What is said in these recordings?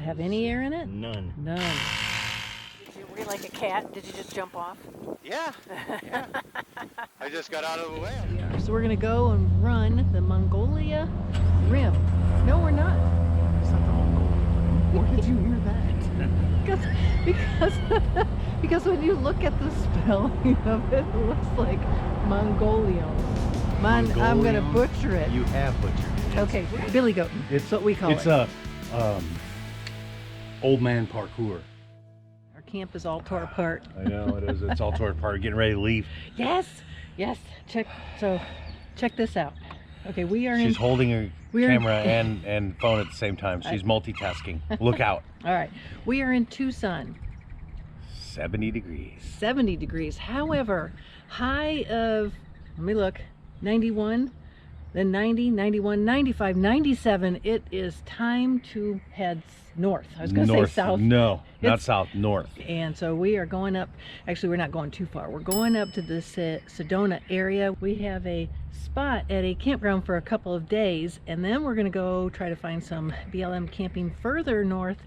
have any air in it? None. None. Were you like a cat? Did you just jump off? Yeah. I just got out of the way. So we're gonna go and run the Mogollon Rim. No, we're not. It's not the Mogollon. Where did you hear that? Because when you look at the spelling of it, it looks like Mongolian. I'm gonna butcher it. You have butchered it. Okay, Billy Goatin. It's what we call it. It's a old man parkour. Our camp is all tore apart. I know it is. It's all tore apart. Getting ready to leave. Yes. Check this out. Okay, She's holding her camera and phone at the same time. She's multitasking. Look out. All right, we are in Tucson. 70 degrees. 70 degrees. However, high of, let me look, 91, then 90, 91, 95, 97. It is time to head north. I was going to say south. No, not south, north. And so we are going up. Actually, we're not going too far. We're going up to the Sedona area. We have a spot at a campground for a couple of days, and then we're going to go try to find some BLM camping further north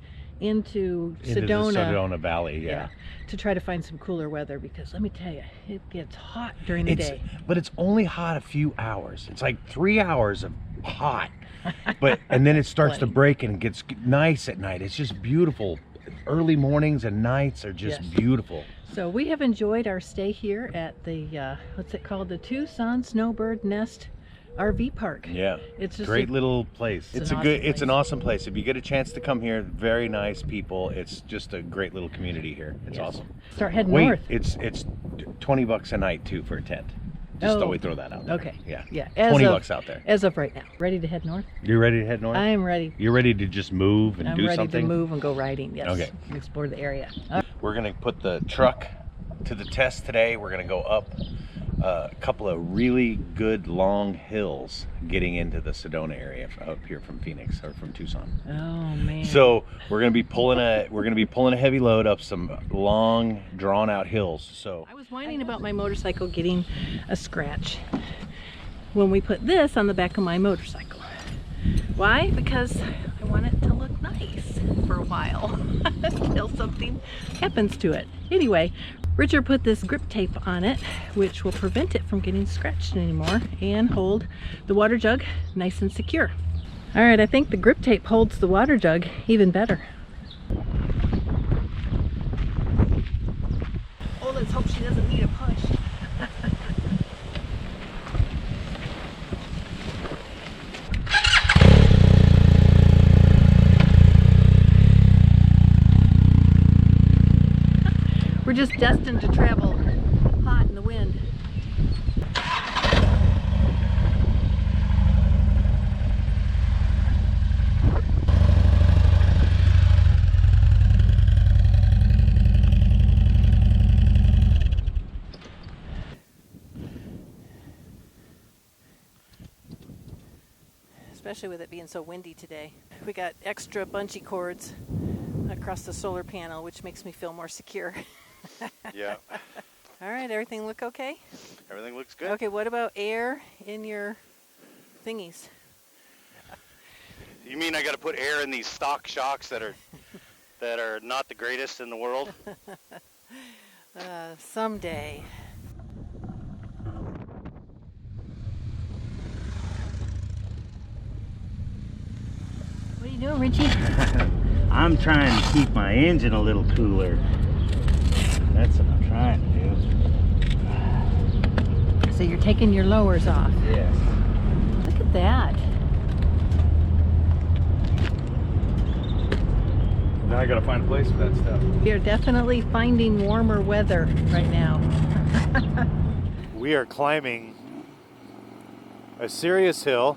into Sedona. The Sedona Valley, yeah. To try to find some cooler weather, because let me tell you, it gets hot during the day. But it's only hot a few hours. It's like 3 hours of hot. And then it starts to break and it gets nice at night. It's just beautiful. Early mornings and nights are just beautiful. So we have enjoyed our stay here at the what's it called, the Tucson Snowbird Nest RV Park. Yeah, it's just great little place. It's an awesome place. If you get a chance to come here, very nice people. It's just a great little community here. It's awesome. Start heading north. It's $20 a night too for a tent. Just always throw that out there. Okay. Yeah. $20 out there. As of right now. Ready to head north? You're ready to head north? I am ready. You're ready to just move and do something? I'm ready to move and go riding, yes. Okay. Explore the area. We're going to put the truck to the test today. We're going to go up a couple of really good long hills getting into the Sedona area up here from Phoenix or from Tucson. Oh man. So we're going to be pulling a heavy load up some long drawn out hills. So I was whining about my motorcycle getting a scratch when we put this on the back of my motorcycle. Why? Because I want it to look nice for a while until something happens to it. Anyway, Richard put this grip tape on it, which will prevent it from getting scratched anymore and hold the water jug nice and secure. All right, I think the grip tape holds the water jug even better. Oh, let's hope she doesn't need a push. We're just destined to travel hot in the wind. Especially with it being so windy today. We got extra bungee cords across the solar panel, which makes me feel more secure. Yeah. All right, everything look okay? Everything looks good. Okay, what about air in your thingies? You mean I got to put air in these stock shocks that are not the greatest in the world? Someday. What are you doing, Richie? I'm trying to keep my engine a little cooler. That's what I'm trying to do. So you're taking your lowers off. Yes. Look at that. now I gotta find a place for that stuff. We are definitely finding warmer weather right now. We are climbing a serious hill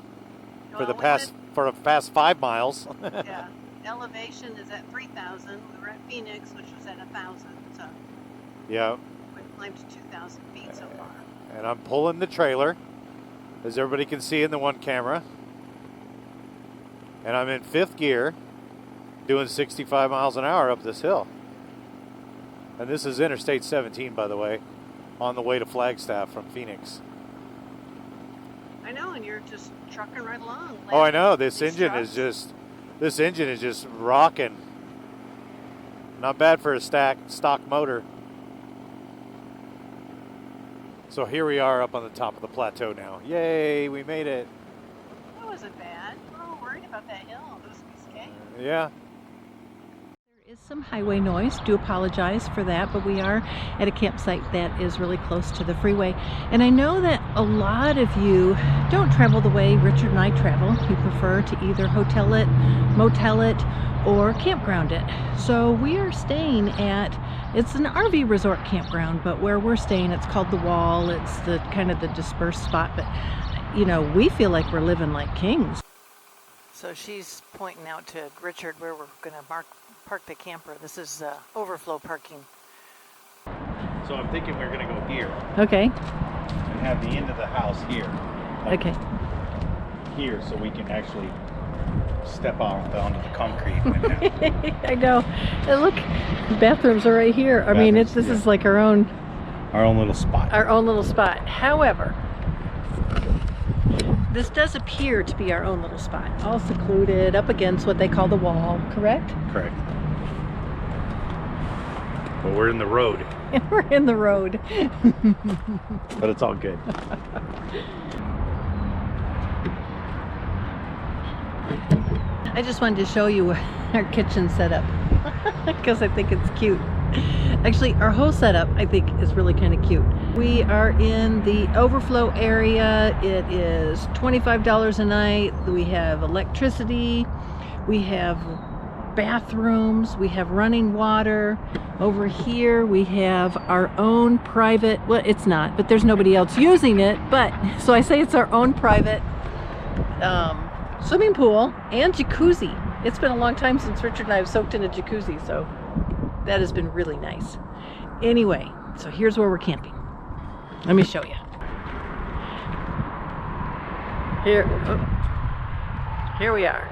for the past 5 miles. Yeah, elevation is at 3,000. We were at Phoenix, which was at 1,000. So Yeah, we've climbed to 2,000 feet so far. and I'm pulling the trailer, as everybody can see in the one camera. And I'm in 5th gear, doing 65 miles an hour up this hill. And this is Interstate 17, by the way, on the way to Flagstaff from Phoenix. I know, and you're just trucking right along. Oh, I know. This engine is just rocking. Not bad for a stock motor. So here we are up on the top of the plateau now. Yay, we made it. That wasn't bad. We were worried about that hill. It was scary. Yeah. There is some highway noise. Do apologize for that, but we are at a campsite that is really close to the freeway. And I know that a lot of you don't travel the way Richard and I travel. You prefer to either hotel it, motel it, or campground it. So we are staying at, it's an RV resort campground, but where we're staying, it's called The Wall. It's the kind of the dispersed spot, but you know, we feel like we're living like kings. So she's pointing out to Richard where we're going to park the camper. This is overflow parking. So I'm thinking we're gonna go here Okay. and have the end of the house here. Like Okay. here, so we can actually step off onto the concrete. And I know. And look, the bathrooms are right here. I mean, this is like our own little spot. our own little spot. However, this does appear to be our own little spot, all secluded up against what they call the wall, correct? Correct. But we're in the road. We're in the road. But it's all good. I just wanted to show you our kitchen setup because I think it's cute. Actually, our whole setup I think is really kind of cute. We are in the overflow area. It is $25 a night. We have electricity. We have bathrooms. We have running water. Over here we have our own private, well, it's not, but there's nobody else using it, but so I say it's our own private swimming pool and jacuzzi. It's been a long time since Richard and I have soaked in a jacuzzi, so that has been really nice. Anyway, so here's where we're camping. Let me show you. Here we are.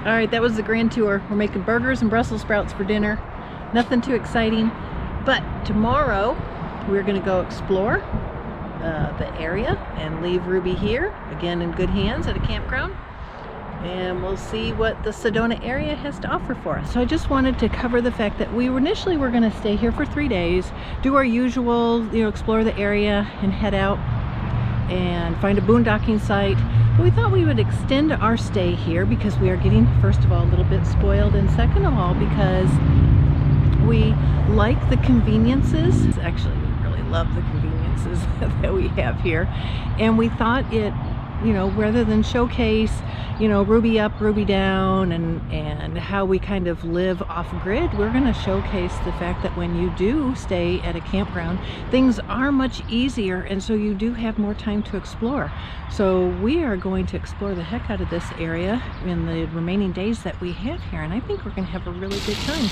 All right, that was the grand tour. We're making burgers and Brussels sprouts for dinner. Nothing too exciting, but tomorrow we're gonna go explore the area and leave Ruby here, again in good hands at a campground. And we'll see what the Sedona area has to offer for us. So I just wanted to cover the fact that we initially were gonna stay here for 3 days, do our usual, explore the area and head out and find a boondocking site. But we thought we would extend our stay here because we are getting, first of all, a little bit spoiled, and second of all, because we like the conveniences. Actually, we really love the conveniences that we have here. And we thought it, rather than showcase, Ruby up, Ruby down, and how we kind of live off grid, we're going to showcase the fact that when you do stay at a campground, things are much easier, and so you do have more time to explore. So we are going to explore the heck out of this area in the remaining days that we have here, and I think we're going to have a really good time.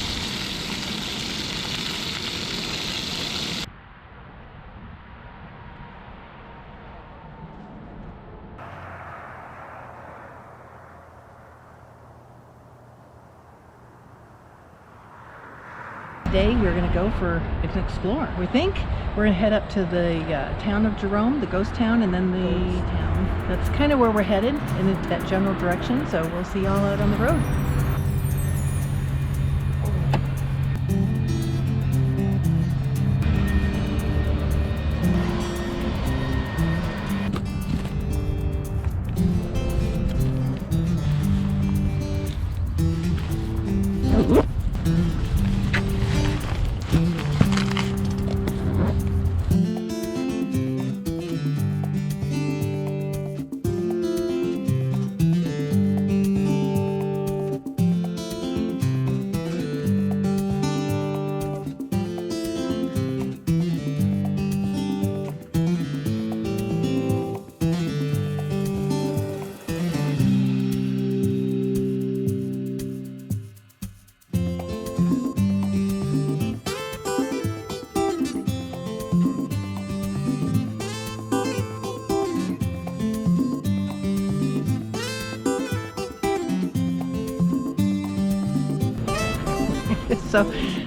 Today we're going to go for an explore. We think we're going to head up to the town of Jerome, the ghost town, and then the town. That's kind of where we're headed, in that general direction, so we'll see y'all out on the road.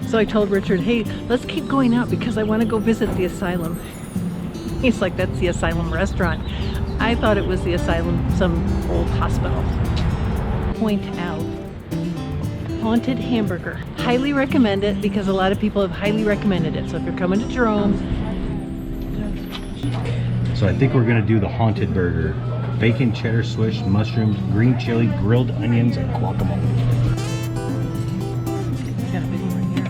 So I told Richard, hey, let's keep going out because I want to go visit the asylum. He's like, that's the Asylum restaurant. I thought it was the Asylum, some old hospital. Point out, haunted hamburger. Highly recommend it because a lot of people have highly recommended it. So if you're coming to Jerome. So I think we're gonna do the haunted burger. Bacon, cheddar, swish, mushrooms, green chili, grilled onions, and guacamole. Got a big one here.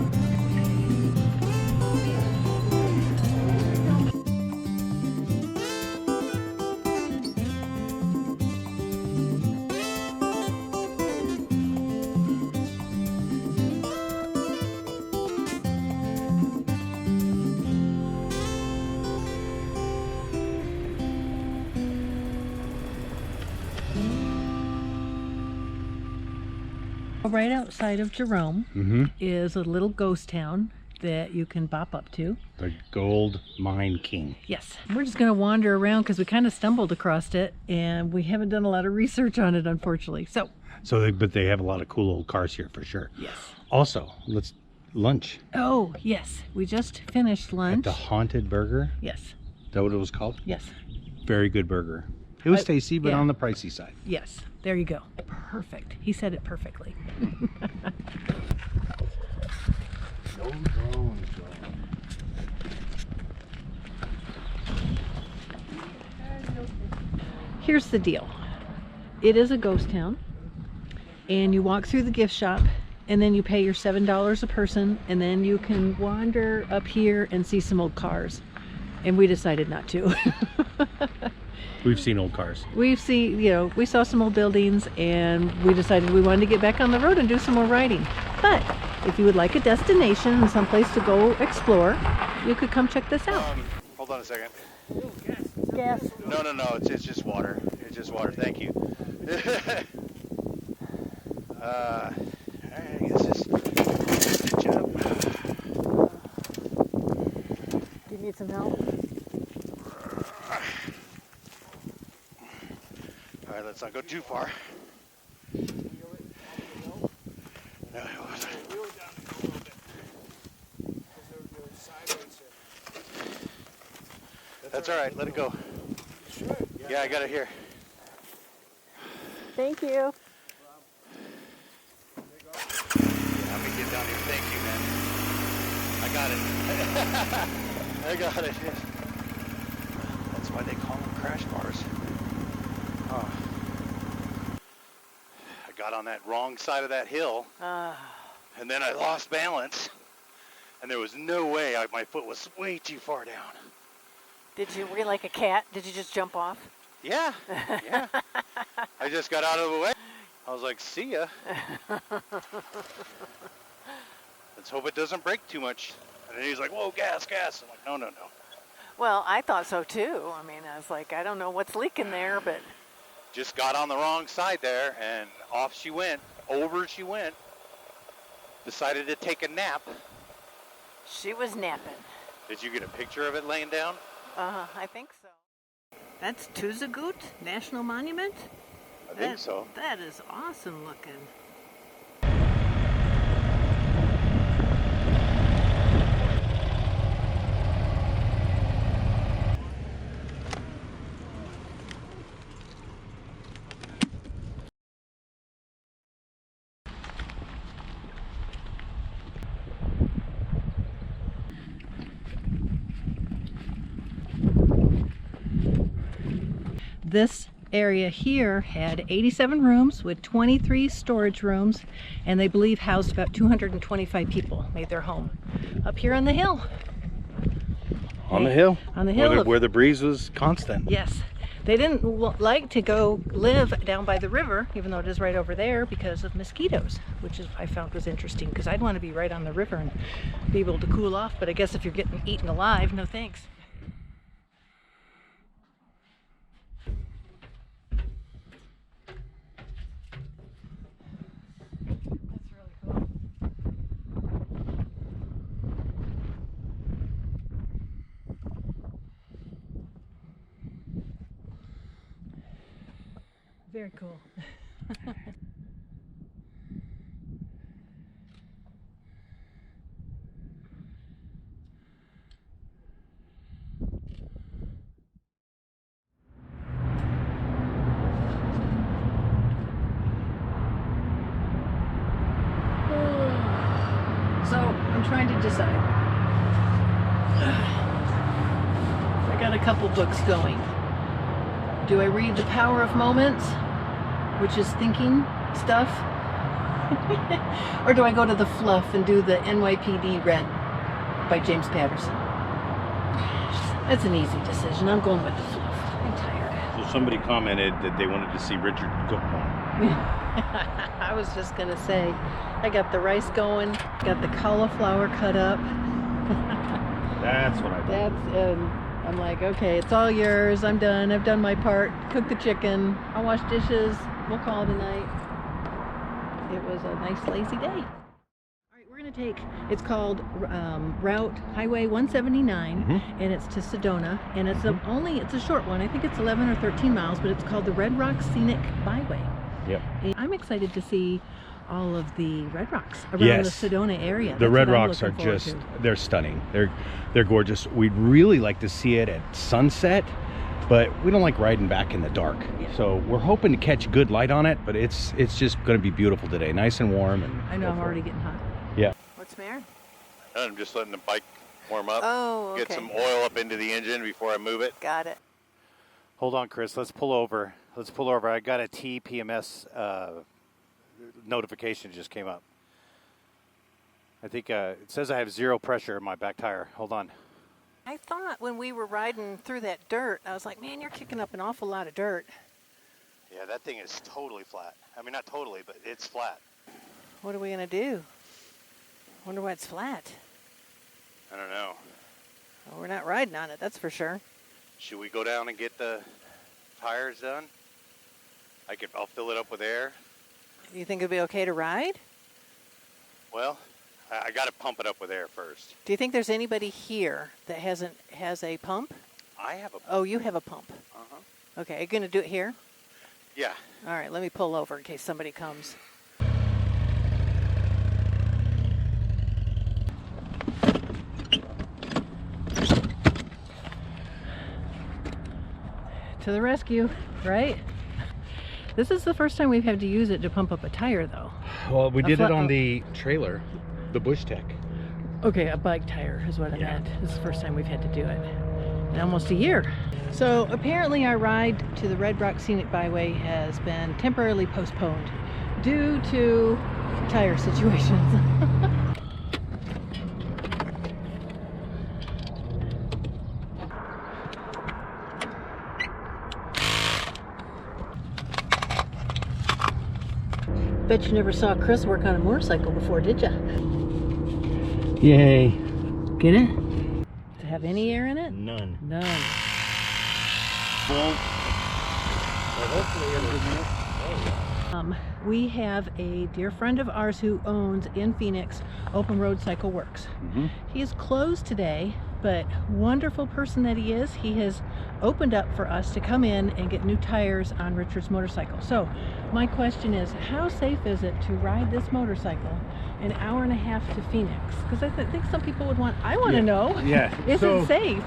Right outside of Jerome is a little ghost town that you can bop up to. The Gold Mine King. Yes. We're just going to wander around because we kind of stumbled across it and we haven't done a lot of research on it, unfortunately. But they have a lot of cool old cars here for sure. Yes. Also, let's lunch. Oh, yes. We just finished lunch. At the Haunted Burger. Yes. Is that what it was called? Yes. Very good burger. It was tasty, but yeah. on the pricey side. Yes. There you go. Perfect. He said it perfectly. No drones, Here's the deal. It is a ghost town, and you walk through the gift shop, and then you pay your $7 a person, and then you can wander up here and see some old cars. And we decided not to. We've seen old cars. We saw some old buildings, and we decided we wanted to get back on the road and do some more riding. But if you would like a destination and someplace to go explore, you could come check this out. Hold on a second. Gas. No, it's just water. It's just water. Thank you. I guess just jump. Do you need some help? All right, let's not go too far. No, it wasn't. That's all right. Let it go. Yeah, I got it here. Thank you. Yeah, let me get down here. Thank you, man. I got it. I got it. That's why they call them crash bars. Oh. I got on that wrong side of that hill, and then I lost balance, and there was no way. My foot was way too far down. Were you like a cat? Did you just jump off? Yeah, yeah. I just got out of the way. I was like, see ya. Let's hope it doesn't break too much. And then he's like, whoa, gas. I'm like, no. Well, I thought so too. I mean, I was like, I don't know what's leaking there, but... Just got on the wrong side there, and off she went. Over she went. Decided to take a nap. She was napping. Did you get a picture of it laying down? I think so. That's Tuzagut National Monument? I think so. That is awesome looking. This area here had 87 rooms with 23 storage rooms, and they believe housed about 225 people, made their home up here on the hill. On the hill? On the hill. Where the breeze was constant. Yes. They didn't like to go live down by the river, even though it is right over there, because of mosquitoes, which is I found was interesting, because I'd want to be right on the river and be able to cool off, but I guess if you're getting eaten alive, no thanks. Very cool. got a couple books going. Do I read The Power of Moments, which is thinking stuff? Or do I go to the fluff and do the NYPD Red by James Patterson? That's an easy decision. I'm going with the fluff. I'm tired. So somebody commented that they wanted to see Richard cook one. I was just going to say, I got the rice going, got the cauliflower cut up. That's what I did. I'm like, okay, it's all yours. I'm done. I've done my part. Cook the chicken. I'll wash dishes. We'll call it a night. It was a nice lazy day. All right, we're going to take, it's called Route Highway 179, and it's to Sedona, and it's it's a short one. I think it's 11 or 13 miles, but it's called the Red Rock Scenic Byway. Yep. And I'm excited to see all of the red rocks around the Sedona area. The red rocks are just, they're stunning. They're gorgeous. We'd really like to see it at sunset, but we don't like riding back in the dark. Yeah. So we're hoping to catch good light on it, but it's just going to be beautiful today. Nice and warm. And I know, I'm already getting hot. Yeah. What's the matter? I'm just letting the bike warm up. Oh, okay. Get some oil up into the engine before I move it. Got it. Hold on, Chris. Let's pull over. I got a TPMS notification just came up. I think it says I have zero pressure in my back tire. Hold on. I thought when we were riding through that dirt, I was like, man, you're kicking up an awful lot of dirt. Yeah, that thing is totally flat. I mean, not totally, but it's flat. What are we going to do? Wonder why it's flat. I don't know. Well, we're not riding on it, that's for sure. Should we go down and get the tires done? I'll fill it up with air. You think it'd be okay to ride? Well, I got to pump it up with air first. Do you think there's anybody here that has a pump? I have a pump. Oh, you have a pump. Uh-huh. Okay, are you going to do it here? Yeah. All right, let me pull over in case somebody comes. To the rescue, right? This is the first time we've had to use it to pump up a tire, though. Well, we did it on the trailer, the Bush Tech. Okay, a bike tire is what I meant. This is the first time we've had to do it in almost a year. So apparently our ride to the Red Rock Scenic Byway has been temporarily postponed due to tire situations. Bet you never saw Chris work on a motorcycle before, did ya? Yay. Get it? Does it have any air in it? None. None. Well, hopefully we have a dear friend of ours who owns in Phoenix Open Road Cycle Works. He is closed today, but wonderful person that he is, he has opened up for us to come in and get new tires on Richard's motorcycle. So my question is, how safe is it to ride this motorcycle an hour and a half to Phoenix? Because I think some people would want, I want to know. Yeah. Is it safe?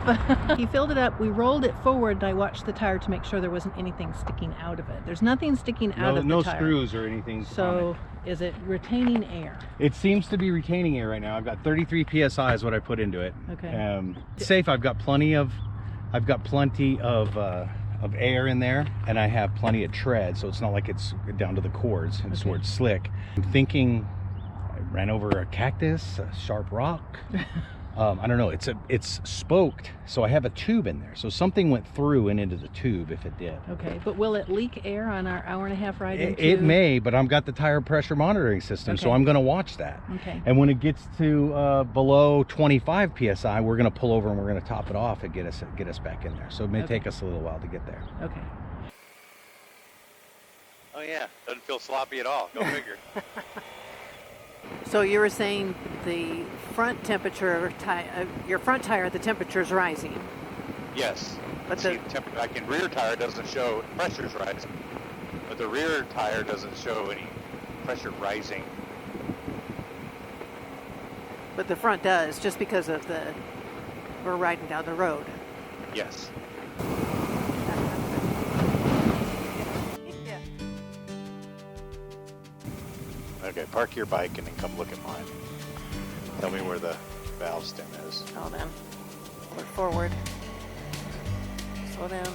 He filled it up, we rolled it forward, and I watched the tire to make sure there wasn't anything sticking out of it. There's nothing sticking out of the no tire. screws or anything. So is it retaining air? It seems to be retaining air right now. I've got 33 psi is what I put into it. Okay. It's safe. I've got plenty of air in there, and I have plenty of tread, so it's not like it's down to the cords and where it's slick. I'm thinking I ran over a cactus, a sharp rock. I don't know. It's spoked, so I have a tube in there. So something went through and into the tube if it did. Okay, but will it leak air on our hour and a half ride? It may, but I've got the tire pressure monitoring system, so I'm going to watch that. Okay. And when it gets to below 25 psi, we're going to pull over and we're going to top it off and get us back in there. So it may take us a little while to get there. Okay. Oh yeah, doesn't feel sloppy at all. Go figure. So you were saying the front temperature, your front tire, the temperature is rising. Yes. But rear tire doesn't show pressure's rising, but the rear tire doesn't show any pressure rising. But the front does, just because of we're riding down the road. Yes. Okay, park your bike and then come look at mine. Tell me where the valve stem is. Oh, then. Look forward. slow down.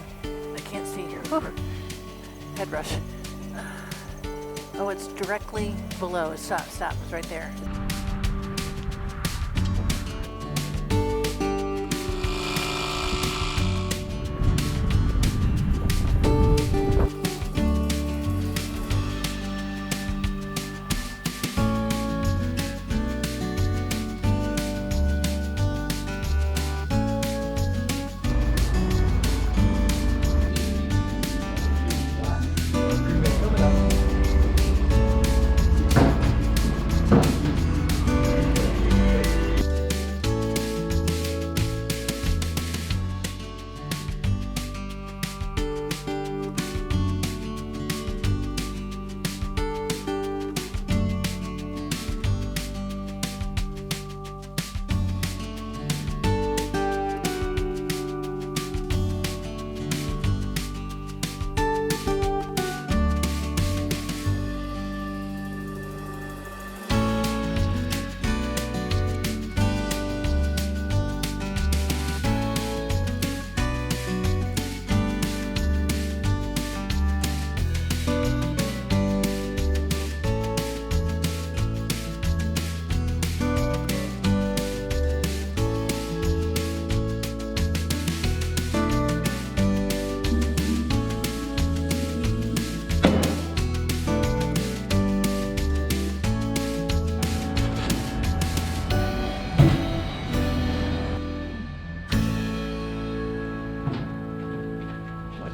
I can't see. Oh, head rush. Oh, it's directly below. Stop, stop. It's right there.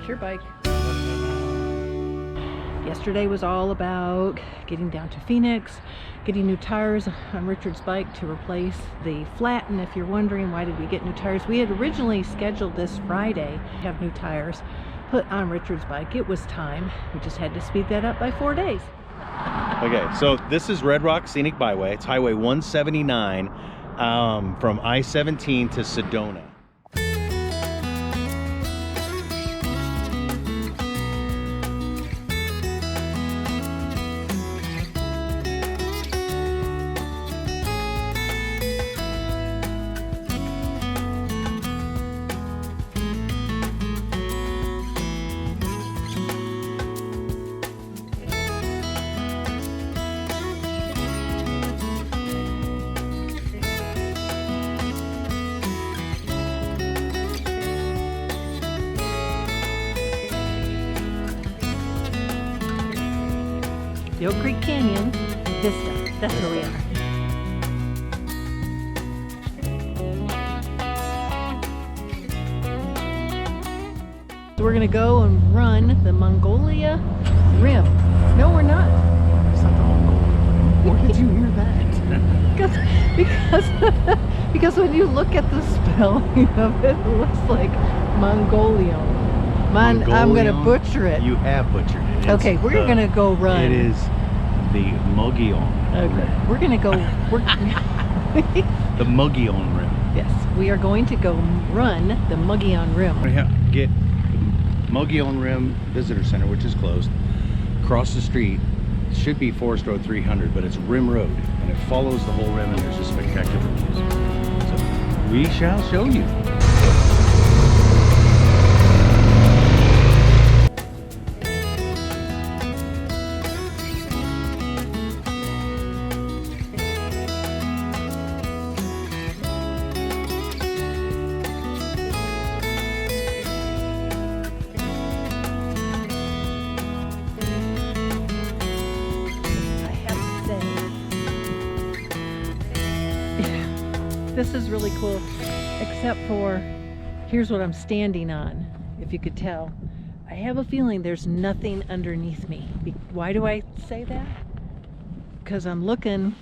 Your bike. Yesterday was all about getting down to Phoenix, getting new tires on Richard's bike to replace the flat. And if you're wondering why did we get new tires, we had originally scheduled this Friday to have new tires put on Richard's bike. It was time. We just had to speed that up by 4 days. Okay, so this is Red Rock Scenic Byway. It's Highway 179 from I-17 to Sedona. The Oak Creek Canyon, Vista. That's where we are. So we're gonna go and run the Mogollon Rim. No, we're not. It's not the Mogollon. Where did you hear that? Because when you look at the spelling of it, it looks like Mongolian. I'm gonna butcher it. You have butchered it. Okay, we're gonna go run. It is the Mogollon. Okay, we're gonna go. The Mogollon Rim. Yes, we are going to go run the Mogollon Rim. We have to get Mogollon Rim Visitor Center, which is closed. Across the street should be Forest Road 300, but it's Rim Road, and it follows the whole rim, and there's just spectacular views. So we shall show you. This is really cool, except for here's what I'm standing on, if you could tell. I have a feeling there's nothing underneath me. Why do I say that? Because I'm looking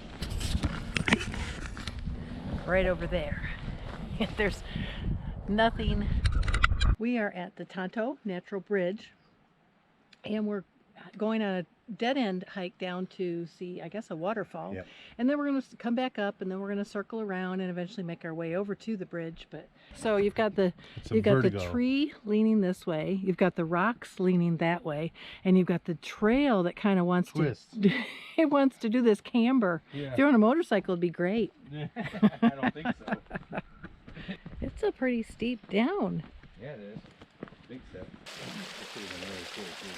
right over there. There's nothing. We are at the Tonto Natural Bridge, and we're going on a dead-end hike down to see, I guess, a waterfall. Yep. And then we're going to come back up, and then we're going to circle around and eventually make our way over to the bridge. But so you've got the tree leaning this way, you've got the rocks leaning that way, and you've got the trail that kind of wants to it wants to do this camber. Yeah. If you're on a motorcycle, it'd be great. I don't think so. It's a pretty steep down. Yeah, it is. Big step. That should have been really cool too.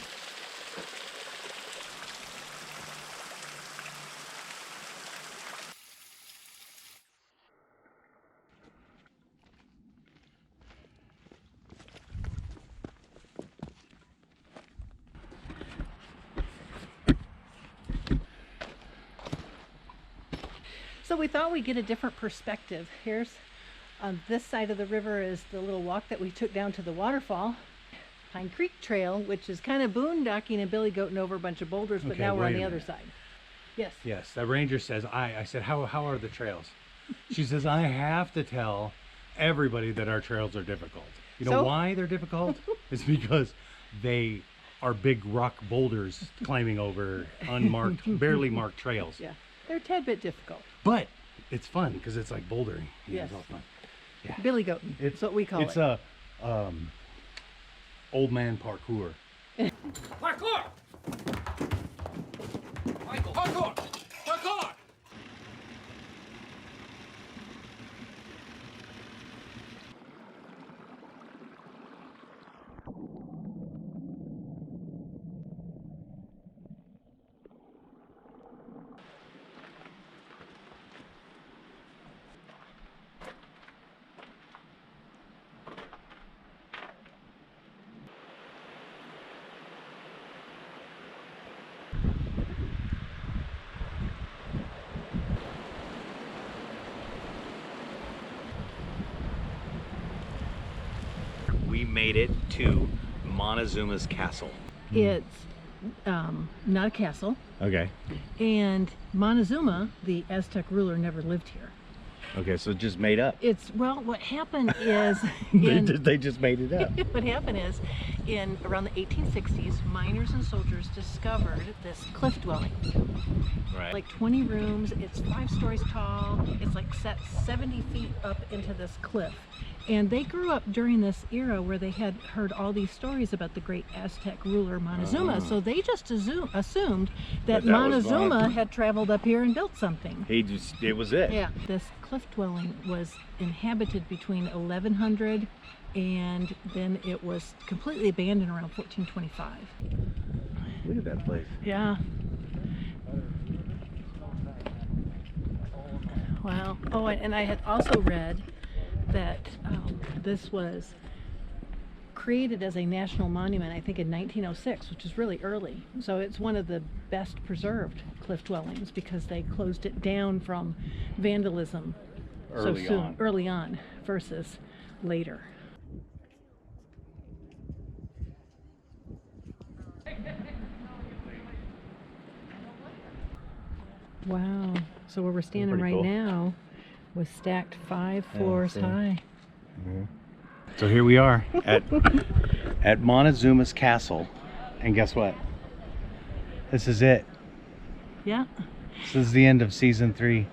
So we thought we'd get a different perspective. Here's on this side of the river is the little walk that we took down to the waterfall. Pine Creek Trail, which is kind of boondocking and billy goating over a bunch of boulders, but Okay, now we're on wait a the other minute. side. Yes. Yes, the ranger says, I said, how are the trails? She says, I have to tell everybody that our trails are difficult. You know So? why they're difficult? It's because they are big rock boulders climbing over unmarked, barely marked trails. Yeah. They're a tad bit difficult. But it's fun because it's like bouldering. You know, Yes. It's all fun. Billy goating. It's what we call It's it. a old man parkour. Parkour! Michael, parkour! Parkour! We made it to Montezuma's Castle. It's not a castle, Okay. and Montezuma, the Aztec ruler, never lived here. Okay, so just made up. It's, well, what happened is They just made it up. what happened is in around the 1860s, miners and soldiers discovered this cliff dwelling. Right. Like 20 rooms, it's 5 stories tall, it's like set 70 feet up into this cliff. And they grew up during this era where they had heard all these stories about the great Aztec ruler Montezuma. So they just assumed that That was Montezuma gone. had traveled up here and built something. It was it. Yeah, this cliff dwelling was inhabited between 1100 and then it was completely abandoned around 1425. Look at that place. Yeah. Wow. Oh, and I had also read that this was created as a national monument, I think in 1906, which is really early. So it's one of the best preserved cliff dwellings because they closed it down from vandalism early on versus later. Wow. So where we're standing Pretty right cool. now was stacked 5 floors see. high. So here we are at Montezuma's Castle, and guess what? This is it. Yeah. This is the end of season 3.